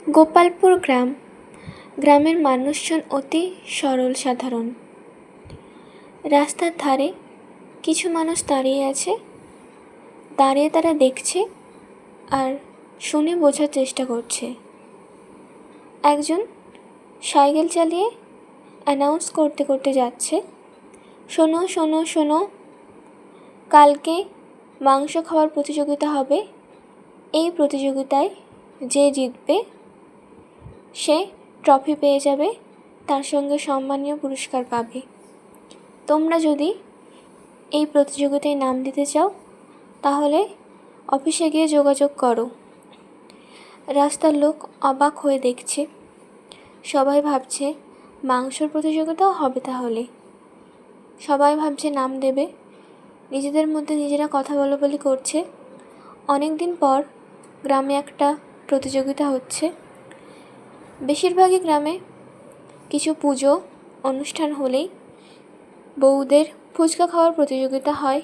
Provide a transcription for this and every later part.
গোপালপুর গ্রামের মানুষজন অতি সরল সাধারণ। রাস্তার ধারে কিছু মানুষ দাঁড়িয়ে আছে, দাঁড়িয়ে তারা দেখছে আর শুনে বোঝার চেষ্টা করছে। একজন সাইকেল চালিয়ে অ্যানাউন্স করতে করতে যাচ্ছে, শোনো শোনো শোনো, কালকে মাংস খাওয়ার প্রতিযোগিতা হবে। এই প্রতিযোগিতায় যে জিতবে সে ট্রফি পেয়ে যাবে, তার সঙ্গে সম্মানীয় পুরস্কার পাবে। তোমরা যদি এই প্রতিযোগিতায় নাম দিতে চাও তাহলে অফিসে গিয়ে যোগাযোগ করো। রাস্তার লোক অবাক হয়ে দেখছে, সবাই ভাবছে মাংসর প্রতিযোগিতাও হবে তাহলে। সবাই ভাবছে নাম দেবে, নিজেদের মধ্যে নিজেরা কথা বলাবলি করছে। অনেক দিন পর গ্রামে একটা প্রতিযোগিতা হচ্ছে। বেশিরভাগই গ্রামে কিছু পুজো অনুষ্ঠান হলেই বউদের ফুচকা খাওয়ার প্রতিযোগিতা হয়,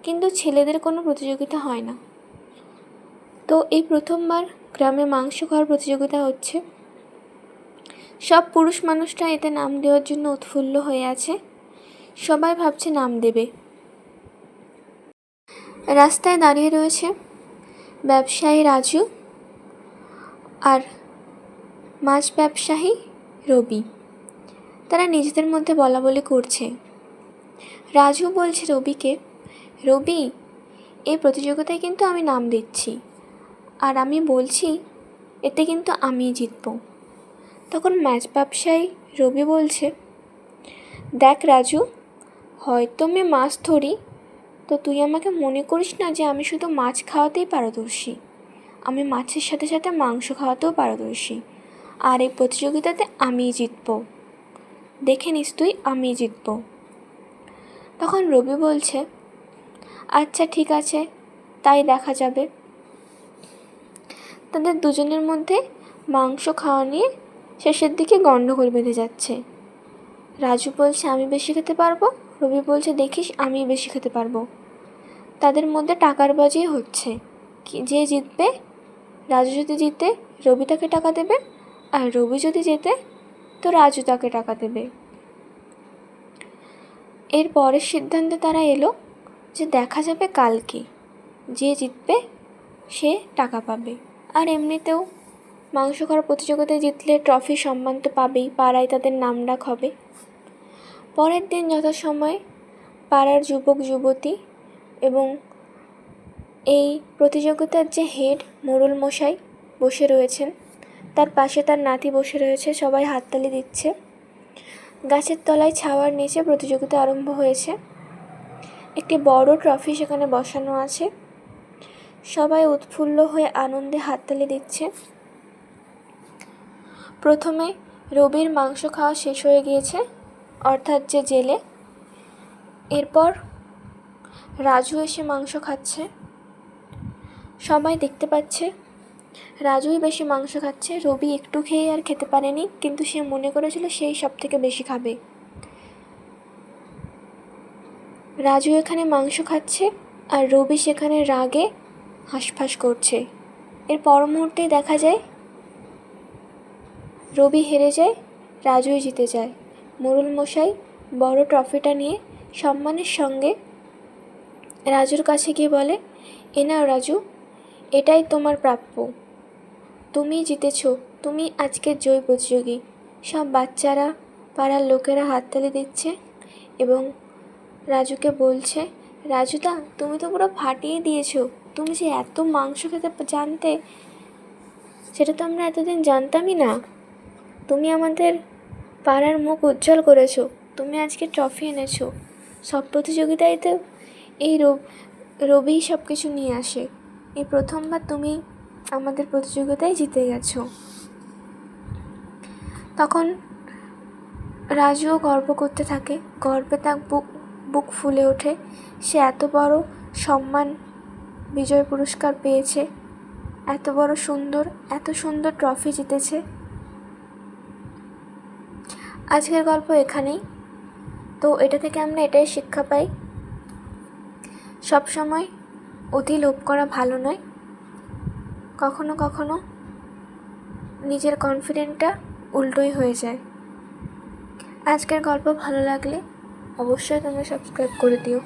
কিন্তু ছেলেদের কোনো প্রতিযোগিতা হয় না। তো এই প্রথমবার গ্রামে মাংস খাওয়ার প্রতিযোগিতা হচ্ছে। সব পুরুষ মানুষরা এতে নাম দেওয়ার জন্য উৎফুল্ল হয়ে আছে, সবাই ভাবছে নাম দেবে। রাস্তায় দাঁড়িয়ে রয়েছে ব্যবসায়ী রাজু আর মাছ ব্যবসায়ী রবি। তারা নিজেদের মধ্যে বলাবলি করছে। রাজু বলছে রবিকে, রবি, এই প্রতিযোগিতায় কিন্তু আমি নাম দিচ্ছি, আর আমি বলছি এতে কিন্তু আমিই জিতব। তখন মাছ ব্যবসায়ী রবি বলছে, দেখ রাজু, হয়তো আমি মাছ ধরি, তো তুই আমাকে মনে করিস না যে আমি শুধু মাছ খাওয়াতেই পারদর্শী। আমি মাছের সাথে সাথে মাংস খাওয়াতেও পারদর্শী, আর এই প্রতিযোগিতাতে আমিই জিতব। দেখে নিস তুই, আমিই জিতব। তখন রবি বলছে, আচ্ছা ঠিক আছে, তাই দেখা যাবে। তাদের দুজনের মধ্যে মাংস খাওয়া নিয়ে শেষের দিকে গণ্ডগোল বেঁধে যাচ্ছে। রাজু বলছে আমি বেশি খেতে পারবো, রবি বলছে দেখিস আমি বেশি খেতে পারবো। তাদের মধ্যে টাকার বাজি হচ্ছে, যে জিতবে, রাজু যদি জিতে রবি তাকে টাকা দেবে, আর রবি যদি জেতে তো রাজু তাকে টাকা দেবে। এর পরের সিদ্ধান্তে তারা এলো যে দেখা যাবে কালকে, যে জিতবে সে টাকা পাবে। আর এমনিতেও মাংস খাওয়ার প্রতিযোগিতায় জিতলে ট্রফি সম্মান তো পাবেই, পাড়ায় তাদের নাম ডাক হবে। পরের দিন যথাসময়ে পাড়ার যুবক যুবতী এবং এই প্রতিযোগিতার যে হেড মোড়ল মশাই বসে রয়েছেন, তার পাশে তার নাতি বসে রয়েছে, সবাই হাততালি দিচ্ছে। গাছের তলায় ছাওয়ার নিচে প্রতিযোগিতা আরম্ভ হয়েছে। একটি বড় ট্রফি সেখানে বসানো আছে, সবাই উৎফুল্ল হয়ে আনন্দে হাততালি দিচ্ছে। প্রথমে রবির মাংস খাওয়া শেষ হয়ে গিয়েছে, অর্থাৎ যে জেলে। এরপর রাজু এসে মাংস খাচ্ছে। সবাই দেখতে পাচ্ছে রাজুই বেশি মাংস খাচ্ছে। রবি একটু খেয়ে আর খেতে পারেনি, কিন্তু সে মনে করেছিল সেই সব থেকে বেশি খাবে। রাজু এখানে মাংস খাচ্ছে আর রবি সেখানে রাগে হাঁসফাঁস করছে। এর পর মুহূর্তেই দেখা যায় রবি হেরে যায়, রাজুই জিতে যায়। মোড়ল মশাই বড় ট্রফিটা নিয়ে সম্মানের সঙ্গে রাজুর কাছে গিয়ে বলে, এ নাও রাজু, এটাই তোমার প্রাপ্য, তুমি জিতেছো, তুমি আজকের জয়ী প্রতিযোগী। সব বাচ্চারা, পাড়ার লোকেরা হাততালি দিচ্ছে এবং রাজুকে বলছে, রাজুদা তুমি তো পুরো ফাটিয়ে দিয়েছো, তুমি যে এত মাংস খেতে জানতে, সেটা তো আমরা এতদিন জানতামই না। তুমি আমাদের পাড়ার মুখ উজ্জ্বল করেছো, তুমি আজকে ট্রফি এনেছো। সব প্রতিযোগিতায় তো এই রবিই সব কিছু নিয়ে আসে, এই প্রথমবার তুমি আমাদের প্রতিযোগিতায় জিতে গেছো। তখন রাজুও গর্ব করতে থাকে, গর্বে তার বুক ফুলে ওঠে। সে এত বড় সম্মান, বিজয় পুরস্কার পেয়েছে, এত সুন্দর ট্রফি জিতেছে। আজকের গল্প এখানেই। তো এটা থেকে আমরা এটাই শিক্ষা পাই, সবসময় অতি লোভ করা ভালো নয়, কখনো কখনো নিজের কনফিডেন্টটা উল্টোই হয়ে যায়। আজকের গল্প ভালো লাগলে অবশ্যই তোমরা সাবস্ক্রাইব করে দিও।